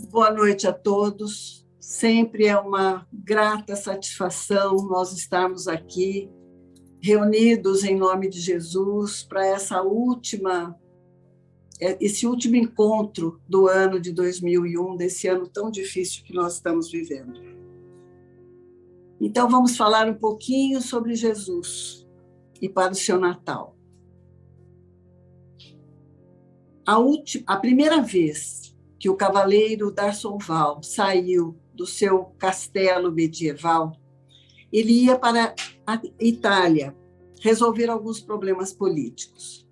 Boa noite a todos. Sempre é uma grata satisfação nós estarmos aqui, reunidos em nome de Jesus, para esse último encontro do ano de 2001, desse ano tão difícil que nós estamos vivendo. Então, vamos falar um pouquinho sobre Jesus e para o seu Natal. A primeira vez que o cavaleiro d'Arsonval saiu do seu castelo medieval, ele ia para a Itália resolver alguns problemas políticos.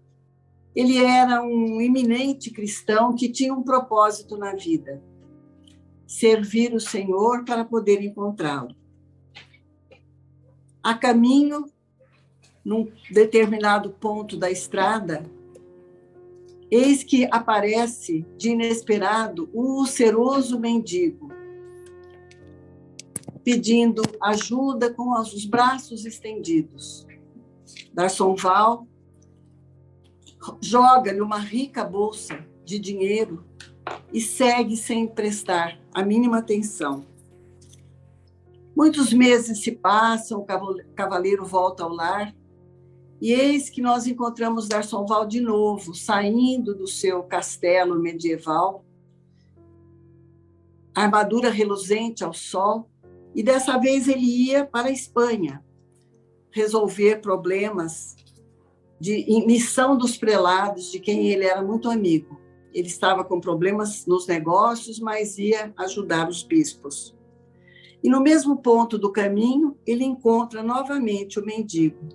Ele era um eminente cristão que tinha um propósito na vida: servir o Senhor para poder encontrá-lo. A caminho, num determinado ponto da estrada, eis que aparece de inesperado um ulceroso mendigo, pedindo ajuda com os braços estendidos. D'Arsonval joga-lhe uma rica bolsa de dinheiro e segue sem prestar a mínima atenção. Muitos meses se passam, o cavaleiro volta ao lar, e eis que nós encontramos D'Arsonval de novo, saindo do seu castelo medieval, armadura reluzente ao sol, e dessa vez ele ia para a Espanha resolver problemas de missão dos prelados, de quem ele era muito amigo. Ele estava com problemas nos negócios, mas ia ajudar os bispos. E no mesmo ponto do caminho, ele encontra novamente o mendigo,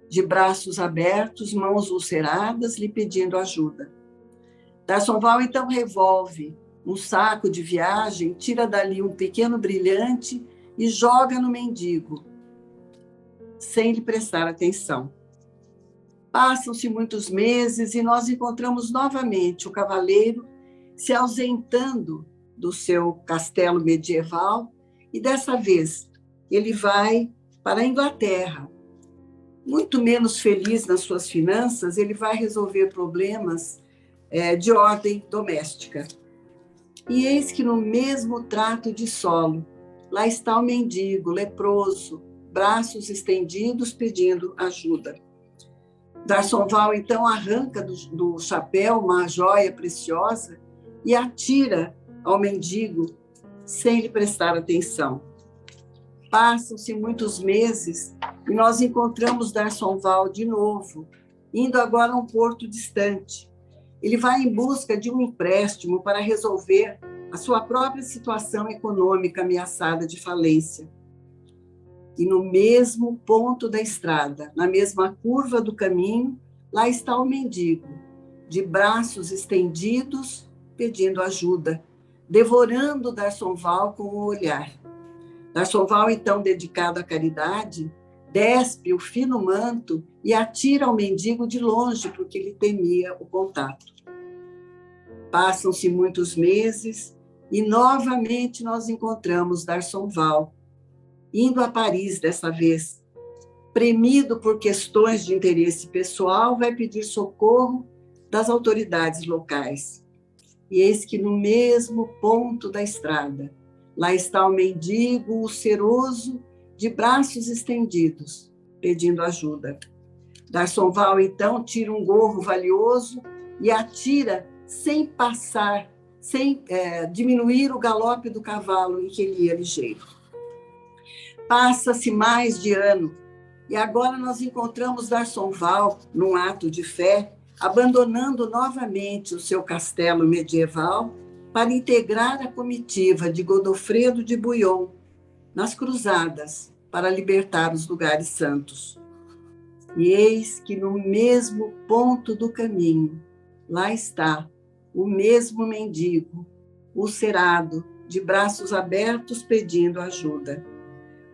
de braços abertos, mãos ulceradas, lhe pedindo ajuda. D'Arsonval então revolve um saco de viagem, tira dali um pequeno brilhante e joga no mendigo, sem lhe prestar atenção. Passam-se muitos meses e nós encontramos novamente o cavaleiro se ausentando do seu castelo medieval, e dessa vez ele vai para a Inglaterra. Muito menos feliz nas suas finanças, ele vai resolver problemas de ordem doméstica. E eis que no mesmo trato de solo, lá está o mendigo, leproso, braços estendidos, pedindo ajuda. D'Arsonval, então, arranca do chapéu uma joia preciosa e atira ao mendigo, sem lhe prestar atenção. Passam-se muitos meses e nós encontramos D'Arsonval de novo, indo agora a um porto distante. Ele vai em busca de um empréstimo para resolver a sua própria situação econômica ameaçada de falência. E no mesmo ponto da estrada, na mesma curva do caminho, lá está o mendigo, de braços estendidos, pedindo ajuda, devorando D'Arsonval com o olhar. D'Arsonval, então, dedicado à caridade, despe o fino manto e atira ao mendigo de longe, porque ele temia o contato. Passam-se muitos meses e novamente nós encontramos D'Arsonval, indo a Paris dessa vez. Premido por questões de interesse pessoal, vai pedir socorro das autoridades locais. E eis que no mesmo ponto da estrada, lá está o mendigo ulceroso, de braços estendidos, pedindo ajuda. D'Arsonval, então, tira um gorro valioso e atira sem passar, sem diminuir o galope do cavalo em que ele ia ligeiro. Passa-se mais de ano, e agora nós encontramos D'Arsonval, num ato de fé, abandonando novamente o seu castelo medieval para integrar a comitiva de Godofredo de Bouillon nas cruzadas para libertar os lugares santos. E eis que no mesmo ponto do caminho, lá está o mesmo mendigo, ulcerado, de braços abertos, pedindo ajuda.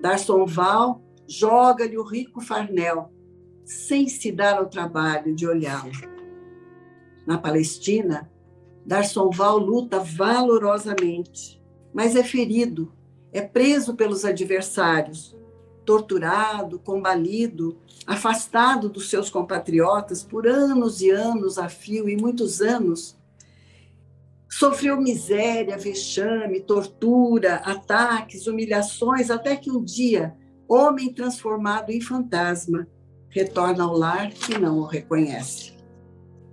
D'Arsonval joga-lhe o rico farnel, sem se dar ao trabalho de olhá-lo. Na Palestina, D'Arsonval luta valorosamente, mas é ferido, é preso pelos adversários, torturado, combalido, afastado dos seus compatriotas por anos e anos a fio, e muitos anos, Sofreu miséria, vexame, tortura, ataques, humilhações, até que um dia, homem transformado em fantasma, retorna ao lar e não o reconhece.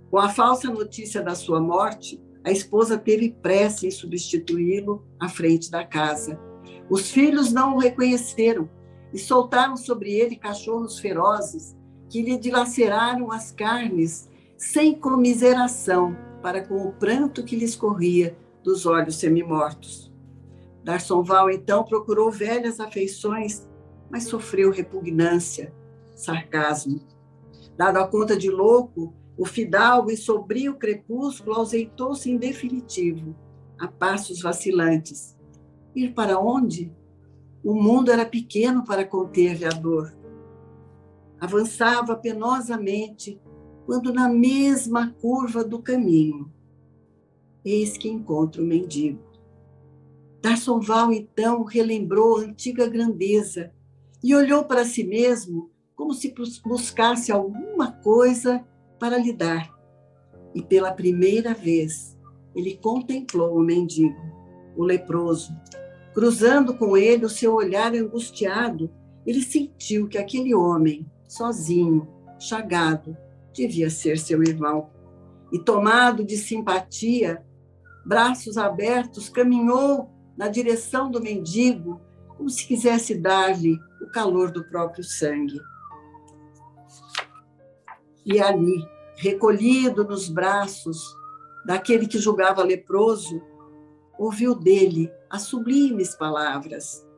Com a falsa notícia da sua morte, a esposa teve pressa em substituí-lo à frente da casa. Os filhos não o reconheceram e soltaram sobre ele cachorros ferozes que lhe dilaceraram as carnes sem comiseração, para com o pranto que lhe escorria dos olhos semimortos. D'Arsonval, então, procurou velhas afeições, mas sofreu repugnância, sarcasmo. Dado a conta de louco, o fidalgo e sombrio crepúsculo ausentou-se em definitivo, a passos vacilantes. Ir para onde? O mundo era pequeno para conter-lhe a dor. Avançava penosamente, quando na mesma curva do caminho, eis que encontra o mendigo. D'Arsonval, então, relembrou a antiga grandeza e olhou para si mesmo como se buscasse alguma coisa para lhe dar. E pela primeira vez, ele contemplou o mendigo, o leproso. Cruzando com ele o seu olhar angustiado, ele sentiu que aquele homem, sozinho, chagado, devia ser seu irmão. E, tomado de simpatia, braços abertos, caminhou na direção do mendigo, como se quisesse dar-lhe o calor do próprio sangue. E ali, recolhido nos braços daquele que julgava leproso, ouviu dele as sublimes palavras: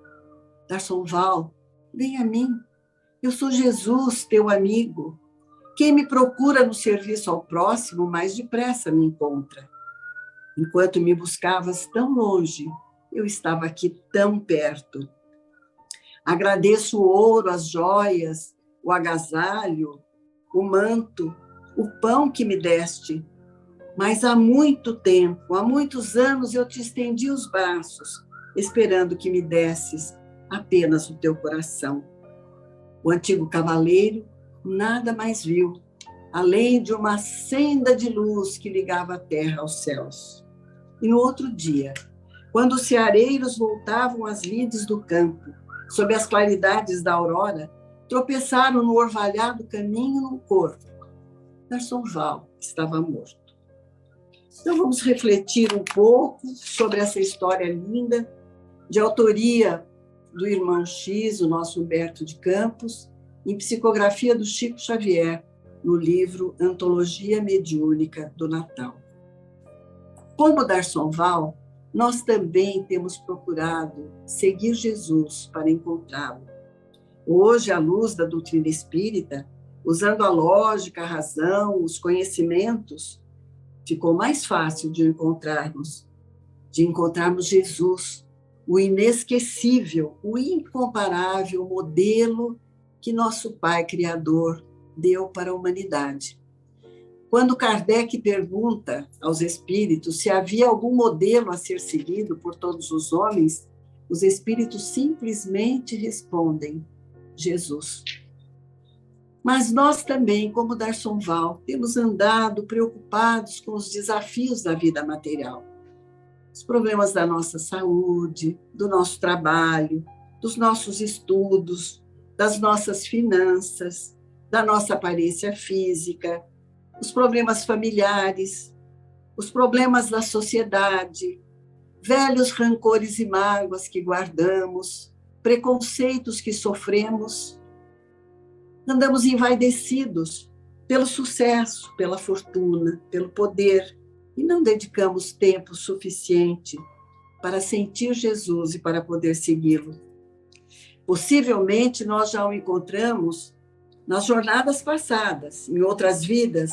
D'Arsonval, vem a mim, eu sou Jesus, teu amigo. Quem me procura no serviço ao próximo, mais depressa me encontra. Enquanto me buscavas tão longe, eu estava aqui tão perto. Agradeço o ouro, as joias, o agasalho, o manto, o pão que me deste. Mas há muito tempo, há muitos anos, eu te estendi os braços, esperando que me desses apenas o teu coração. O antigo cavaleiro nada mais viu, além de uma senda de luz que ligava a terra aos céus. E no outro dia, quando os ceareiros voltavam às lides do campo, sob as claridades da aurora, tropeçaram no orvalhado caminho num corpo. D'Arsonval estava morto. Então vamos refletir um pouco sobre essa história linda, de autoria do irmão X, o nosso Humberto de Campos, em psicografia do Chico Xavier, no livro Antologia Mediúnica do Natal. Como D'Arsonval, nós também temos procurado seguir Jesus para encontrá-lo. Hoje, à luz da doutrina espírita, usando a lógica, a razão, os conhecimentos, ficou mais fácil de encontrarmos Jesus, o inesquecível, o incomparável modelo que nosso Pai Criador deu para a humanidade. Quando Kardec pergunta aos espíritos se havia algum modelo a ser seguido por todos os homens, os espíritos simplesmente respondem: Jesus. Mas nós também, como D'Arsonval, temos andado preocupados com os desafios da vida material. Os problemas da nossa saúde, do nosso trabalho, dos nossos estudos, das nossas finanças, da nossa aparência física, os problemas familiares, os problemas da sociedade, velhos rancores e mágoas que guardamos, preconceitos que sofremos. Andamos envaidecidos pelo sucesso, pela fortuna, pelo poder, e não dedicamos tempo suficiente para sentir Jesus e para poder segui-lo. Possivelmente nós já o encontramos nas jornadas passadas, em outras vidas,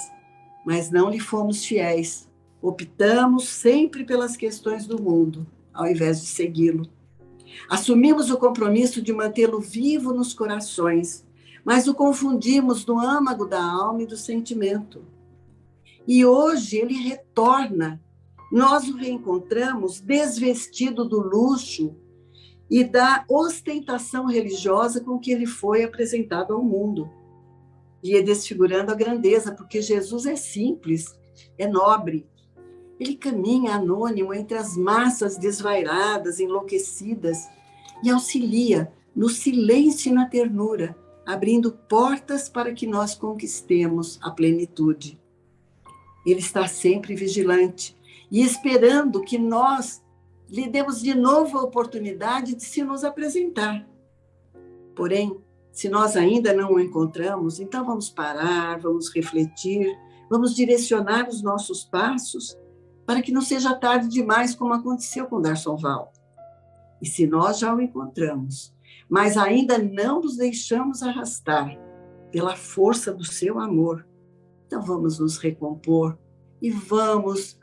mas não lhe fomos fiéis. Optamos sempre pelas questões do mundo, ao invés de segui-lo. Assumimos o compromisso de mantê-lo vivo nos corações, mas o confundimos no âmago da alma e do sentimento. E hoje ele retorna. Nós o reencontramos desvestido do luxo e da ostentação religiosa com que ele foi apresentado ao mundo. E desfigurando a grandeza, porque Jesus é simples, é nobre. Ele caminha anônimo entre as massas desvairadas, enlouquecidas, e auxilia no silêncio e na ternura, abrindo portas para que nós conquistemos a plenitude. Ele está sempre vigilante e esperando que nós lhe demos de novo a oportunidade de se nos apresentar. Porém, se nós ainda não o encontramos, então vamos parar, vamos refletir, vamos direcionar os nossos passos para que não seja tarde demais, como aconteceu com Darsonval. E se nós já o encontramos, mas ainda não nos deixamos arrastar pela força do seu amor, então vamos nos recompor e vamos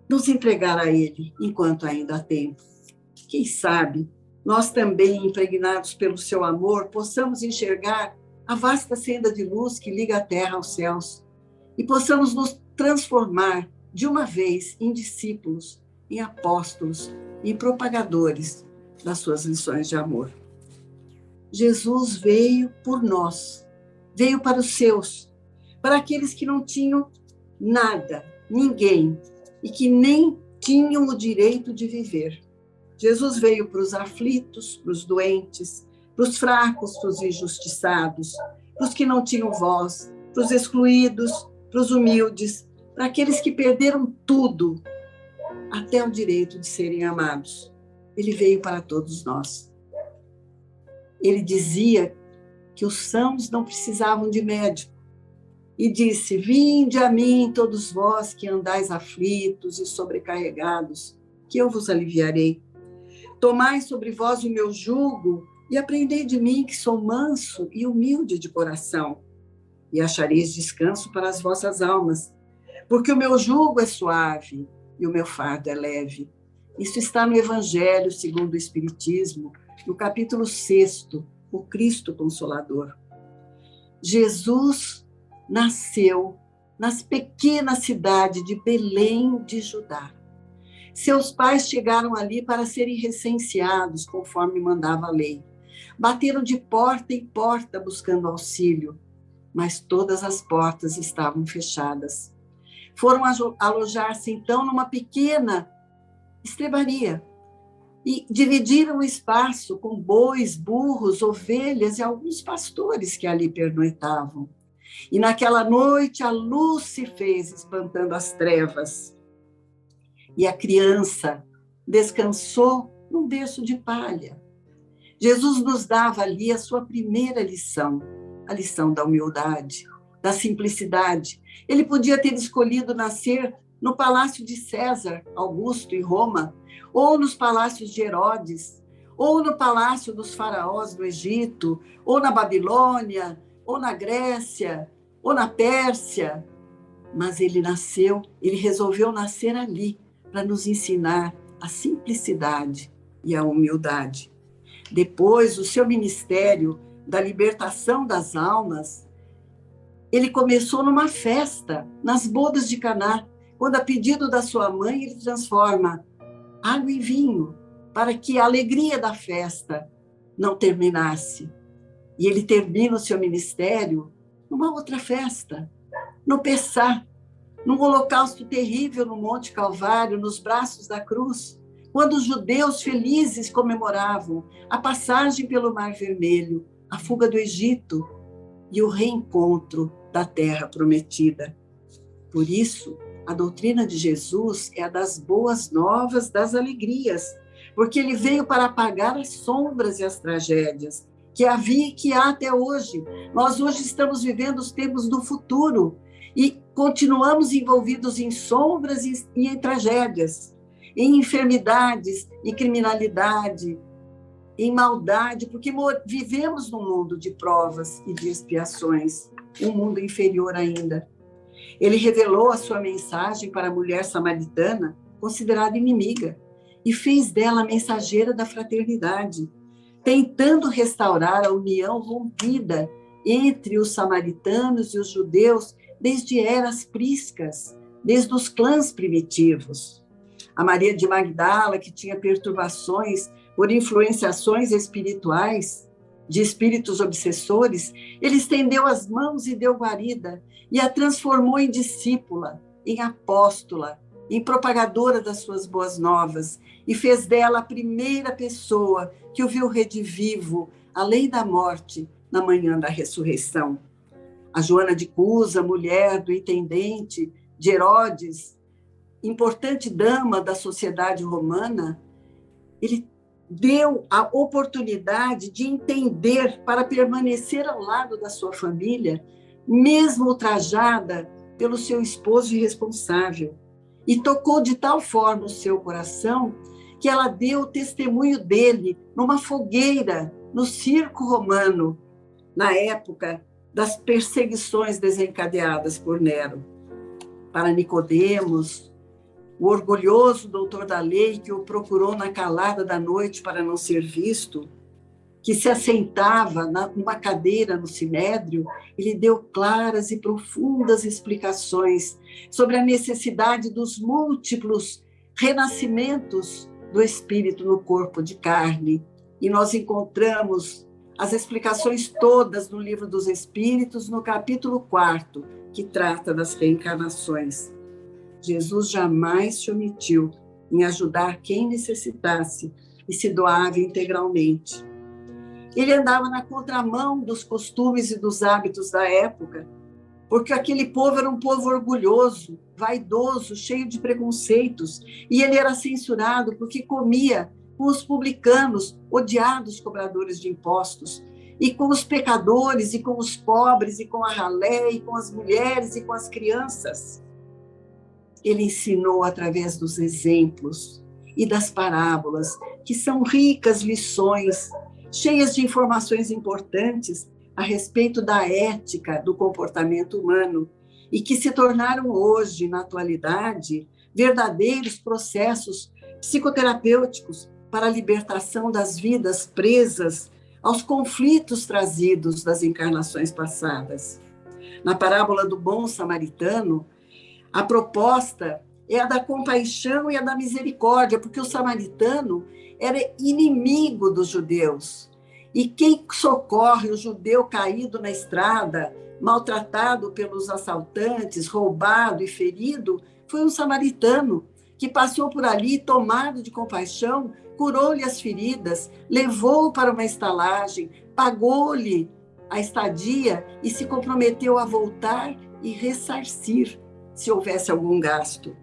nos entregar a ele enquanto ainda há tempo. Quem sabe nós também, impregnados pelo seu amor, possamos enxergar a vasta senda de luz que liga a terra aos céus e possamos nos transformar de uma vez em discípulos, em apóstolos, em propagadores das suas lições de amor. Jesus veio por nós, veio para os seus, para aqueles que não tinham nada, ninguém, e que nem tinham o direito de viver. Jesus veio para os aflitos, para os doentes, para os fracos, para os injustiçados, para os que não tinham voz, para os excluídos, para os humildes, para aqueles que perderam tudo, até o direito de serem amados. Ele veio para todos nós. Ele dizia que os sãos não precisavam de médico. E disse: vinde a mim, todos vós que andais aflitos e sobrecarregados, que eu vos aliviarei. Tomai sobre vós o meu jugo e aprendei de mim, que sou manso e humilde de coração, e achareis descanso para as vossas almas, porque o meu jugo é suave e o meu fardo é leve. Isso está no Evangelho segundo o Espiritismo, no capítulo 6, o Cristo Consolador. Jesus nasceu nas pequena cidade de Belém de Judá. Seus pais chegaram ali para serem recenseados, conforme mandava a lei. Bateram de porta em porta buscando auxílio, mas todas as portas estavam fechadas. Foram alojar-se, então, numa pequena estrebaria e dividiram o espaço com bois, burros, ovelhas e alguns pastores que ali pernoitavam. E naquela noite a luz se fez, espantando as trevas. E a criança descansou num berço de palha. Jesus nos dava ali a sua primeira lição, a lição da humildade, da simplicidade. Ele podia ter escolhido nascer no palácio de César Augusto, em Roma, ou nos palácios de Herodes, ou no palácio dos faraós do Egito, ou na Babilônia, ou na Grécia, ou na Pérsia. Mas ele resolveu nascer ali, para nos ensinar a simplicidade e a humildade. Depois, o seu ministério da libertação das almas, ele começou numa festa, nas bodas de Caná, quando, a pedido da sua mãe, ele transforma água em vinho, para que a alegria da festa não terminasse. E ele termina o seu ministério numa outra festa, no Pessá, num holocausto terrível no Monte Calvário, nos braços da cruz, quando os judeus felizes comemoravam a passagem pelo Mar Vermelho, a fuga do Egito e o reencontro da terra prometida. Por isso, a doutrina de Jesus é a das boas novas, das alegrias, porque ele veio para apagar as sombras e as tragédias que havia e que há até hoje. Nós hoje estamos vivendo os tempos do futuro e continuamos envolvidos em sombras e em tragédias, em enfermidades, em criminalidade, em maldade, porque vivemos num mundo de provas e de expiações, um mundo inferior ainda. Ele revelou a sua mensagem para a mulher samaritana, considerada inimiga, e fez dela a mensageira da fraternidade, tentando restaurar a união rompida entre os samaritanos e os judeus desde eras priscas, desde os clãs primitivos. A Maria de Magdala, que tinha perturbações por influenciações espirituais, de espíritos obsessores, ele estendeu as mãos e deu guarida, e a transformou em discípula, em apóstola, em propagadora das suas boas novas, e fez dela a primeira pessoa que o viu redivivo, além da morte, na manhã da ressurreição. A Joana de Cusa, mulher do intendente de Herodes, importante dama da sociedade romana, ele deu a oportunidade de entender para permanecer ao lado da sua família, mesmo ultrajada pelo seu esposo irresponsável. E tocou de tal forma o seu coração que ela deu testemunho dele numa fogueira no circo romano, na época das perseguições desencadeadas por Nero. Para Nicodemos, o orgulhoso doutor da lei que o procurou na calada da noite para não ser visto, que se assentava numa cadeira no sinédrio, ele deu claras e profundas explicações sobre a necessidade dos múltiplos renascimentos do espírito no corpo de carne. E nós encontramos as explicações todas no Livro dos Espíritos, no capítulo 4, que trata das reencarnações. Jesus jamais se omitiu em ajudar quem necessitasse e se doava integralmente. Ele andava na contramão dos costumes e dos hábitos da época, porque aquele povo era um povo orgulhoso, vaidoso, cheio de preconceitos, e ele era censurado porque comia com os publicanos, odiados cobradores de impostos, e com os pecadores, e com os pobres, e com a ralé, e com as mulheres, e com as crianças. Ele ensinou através dos exemplos e das parábolas, que são ricas lições, cheias de informações importantes a respeito da ética do comportamento humano e que se tornaram hoje, na atualidade, verdadeiros processos psicoterapêuticos para a libertação das vidas presas aos conflitos trazidos das encarnações passadas. Na parábola do bom samaritano, a proposta é a da compaixão e a da misericórdia, porque o samaritano era inimigo dos judeus. E quem socorre o judeu caído na estrada, maltratado pelos assaltantes, roubado e ferido, foi um samaritano que passou por ali, tomado de compaixão, curou-lhe as feridas, levou-o para uma estalagem, pagou-lhe a estadia e se comprometeu a voltar e ressarcir, se houvesse algum gasto.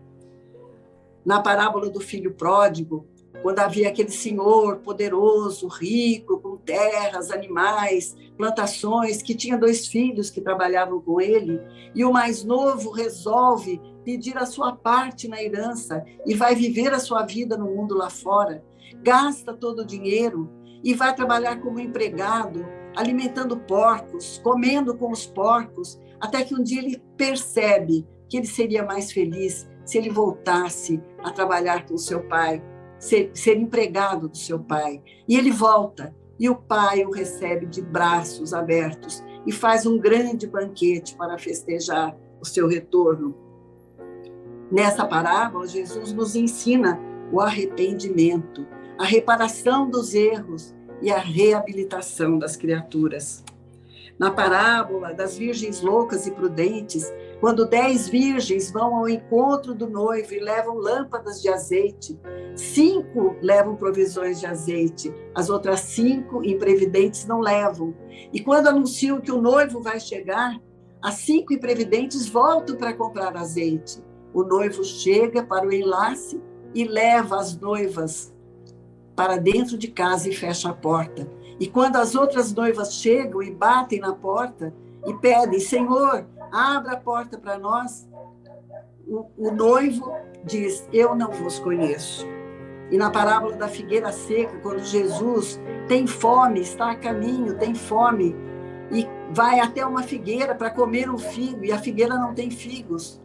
Na parábola do filho pródigo, quando havia aquele senhor poderoso, rico, com terras, animais, plantações, que tinha 2 filhos que trabalhavam com ele, e o mais novo resolve pedir a sua parte na herança e vai viver a sua vida no mundo lá fora, gasta todo o dinheiro e vai trabalhar como empregado, alimentando porcos, comendo com os porcos, até que um dia ele percebe que ele seria mais feliz se ele voltasse a trabalhar com seu pai, ser empregado do seu pai. E ele volta, e o pai o recebe de braços abertos e faz um grande banquete para festejar o seu retorno. Nessa parábola, Jesus nos ensina o arrependimento, a reparação dos erros e a reabilitação das criaturas. Na parábola das virgens loucas e prudentes, quando 10 virgens vão ao encontro do noivo e levam lâmpadas de azeite, 5 levam provisões de azeite, as outras 5 imprevidentes não levam. E quando anunciam que o noivo vai chegar, as 5 imprevidentes voltam para comprar azeite. O noivo chega para o enlace e leva as noivas para dentro de casa e fecha a porta. E quando as outras noivas chegam e batem na porta e pedem: Senhor, abra a porta para nós, o noivo diz: eu não vos conheço. E na parábola da figueira seca, quando Jesus tem fome, está a caminho, tem fome, e vai até uma figueira para comer um figo, e a figueira não tem figos,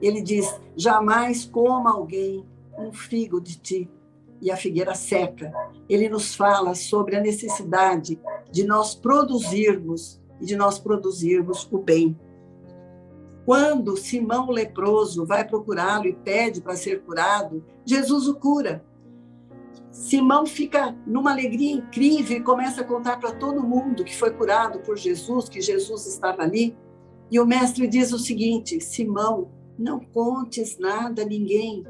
ele diz: jamais coma alguém um figo de ti. E a figueira seca. Ele nos fala sobre a necessidade de nós produzirmos e de nós produzirmos o bem. Quando Simão o leproso vai procurá-lo e pede para ser curado, Jesus o cura. Simão fica numa alegria incrível e começa a contar para todo mundo que foi curado por Jesus, que Jesus estava ali. E o mestre diz o seguinte: Simão, não contes nada a ninguém.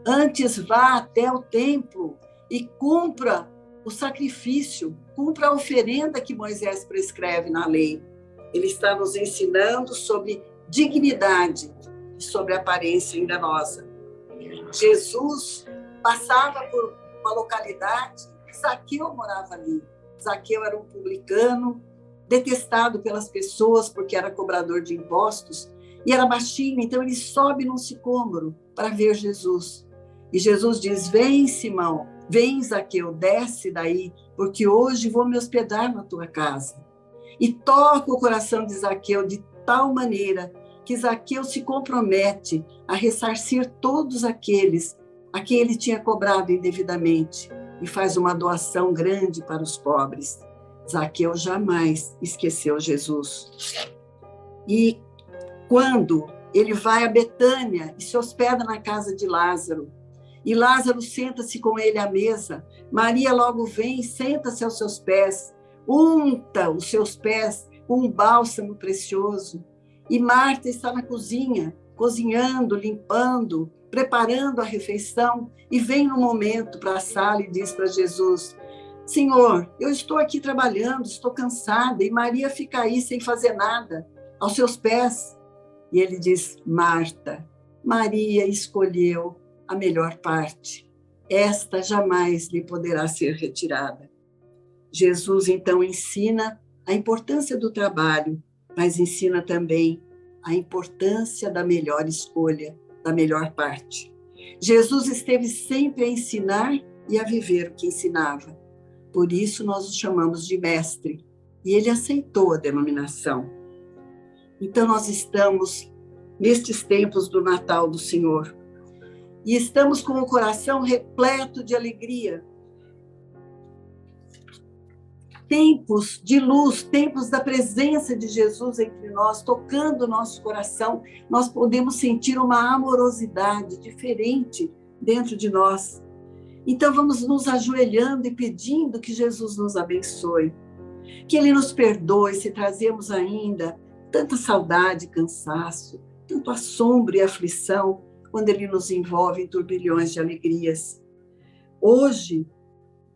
Antes vá até o templo e cumpra o sacrifício, cumpra a oferenda que Moisés prescreve na lei. Ele está nos ensinando sobre dignidade e sobre aparência enganosa. Jesus passava por uma localidade, Zaqueu morava ali. Zaqueu era um publicano, detestado pelas pessoas porque era cobrador de impostos, e era baixinho, então ele sobe num sicômoro para ver Jesus. E Jesus diz: vem, Simão, vem, Zaqueu, desce daí, porque hoje vou me hospedar na tua casa. E toca o coração de Zaqueu de tal maneira que Zaqueu se compromete a ressarcir todos aqueles a quem ele tinha cobrado indevidamente e faz uma doação grande para os pobres. Zaqueu jamais esqueceu Jesus. E quando ele vai a Betânia e se hospeda na casa de Lázaro, e Lázaro senta-se com ele à mesa, Maria logo vem e senta-se aos seus pés, unta os seus pés com um bálsamo precioso. E Marta está na cozinha, cozinhando, limpando, preparando a refeição, e vem no momento para a sala e diz para Jesus: Senhor, eu estou aqui trabalhando, estou cansada, e Maria fica aí sem fazer nada, aos seus pés. E ele diz: Marta, Maria escolheu a melhor parte. Esta jamais lhe poderá ser retirada. Jesus, então, ensina a importância do trabalho, mas ensina também a importância da melhor escolha, da melhor parte. Jesus esteve sempre a ensinar e a viver o que ensinava. Por isso nós o chamamos de mestre, e ele aceitou a denominação. Então nós estamos nestes tempos do Natal do Senhor, e estamos com o coração repleto de alegria. Tempos de luz, tempos da presença de Jesus entre nós, tocando o nosso coração, nós podemos sentir uma amorosidade diferente dentro de nós. Então vamos nos ajoelhando e pedindo que Jesus nos abençoe, que Ele nos perdoe se trazemos ainda tanta saudade e cansaço, tanto assombro e aflição, quando Ele nos envolve em turbilhões de alegrias. Hoje,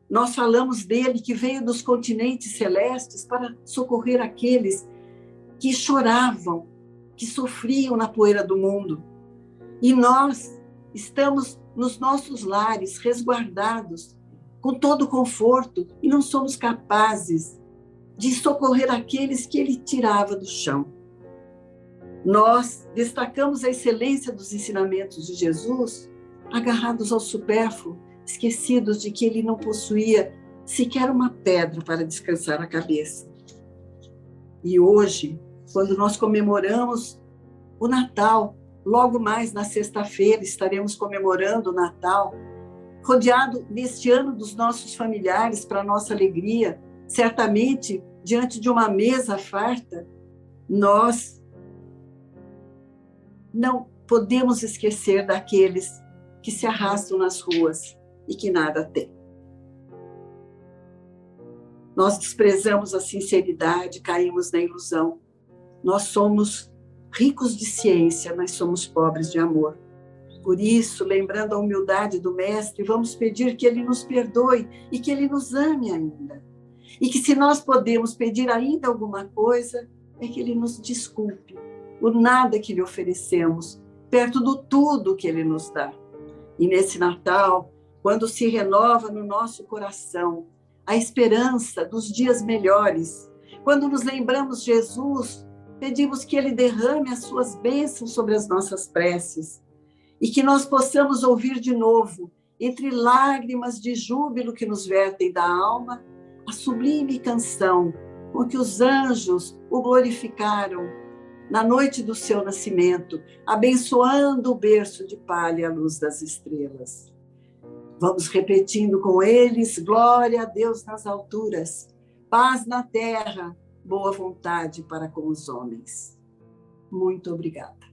nós falamos dele que veio dos continentes celestes para socorrer aqueles que choravam, que sofriam na poeira do mundo. E nós estamos nos nossos lares, resguardados, com todo o conforto, e não somos capazes de socorrer aqueles que ele tirava do chão. Nós destacamos a excelência dos ensinamentos de Jesus, agarrados ao supérfluo, esquecidos de que ele não possuía sequer uma pedra para descansar a cabeça. E hoje, quando nós comemoramos o Natal, logo mais na sexta-feira estaremos comemorando o Natal, rodeado neste ano dos nossos familiares, para nossa alegria, certamente diante de uma mesa farta, nós não podemos esquecer daqueles que se arrastam nas ruas e que nada têm. Nós desprezamos a sinceridade, caímos na ilusão. Nós somos ricos de ciência, mas somos pobres de amor. Por isso, lembrando a humildade do Mestre, vamos pedir que Ele nos perdoe e que Ele nos ame ainda. E que se nós podemos pedir ainda alguma coisa, é que Ele nos desculpe o nada que lhe oferecemos, perto do tudo que Ele nos dá. E nesse Natal, quando se renova no nosso coração a esperança dos dias melhores, quando nos lembramos de Jesus, pedimos que Ele derrame as suas bênçãos sobre as nossas preces e que nós possamos ouvir de novo, entre lágrimas de júbilo que nos vertem da alma, a sublime canção com que os anjos o glorificaram na noite do seu nascimento, abençoando o berço de palha à luz das estrelas. Vamos repetindo com eles: glória a Deus nas alturas, paz na terra, boa vontade para com os homens. Muito obrigada.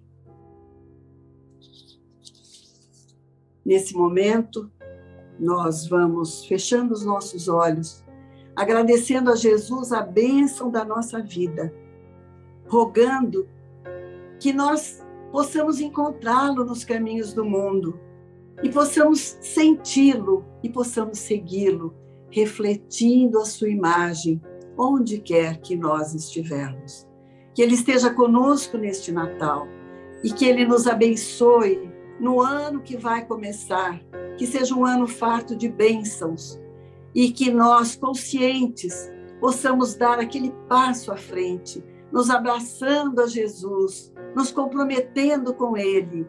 Nesse momento, nós vamos fechando os nossos olhos, agradecendo a Jesus a bênção da nossa vida, rogando que nós possamos encontrá-lo nos caminhos do mundo e possamos senti-lo e possamos segui-lo, refletindo a sua imagem onde quer que nós estivermos. Que Ele esteja conosco neste Natal e que Ele nos abençoe no ano que vai começar, que seja um ano farto de bênçãos e que nós, conscientes, possamos dar aquele passo à frente, nos abraçando a Jesus, nos comprometendo com Ele,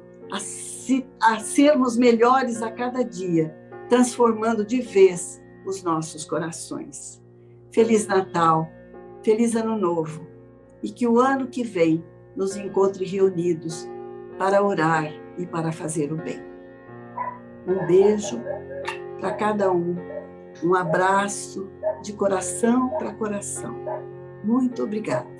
a sermos melhores a cada dia, transformando de vez os nossos corações. Feliz Natal, feliz Ano Novo, e que o ano que vem nos encontre reunidos para orar e para fazer o bem. Um beijo para cada um, um abraço de coração para coração. Muito obrigada.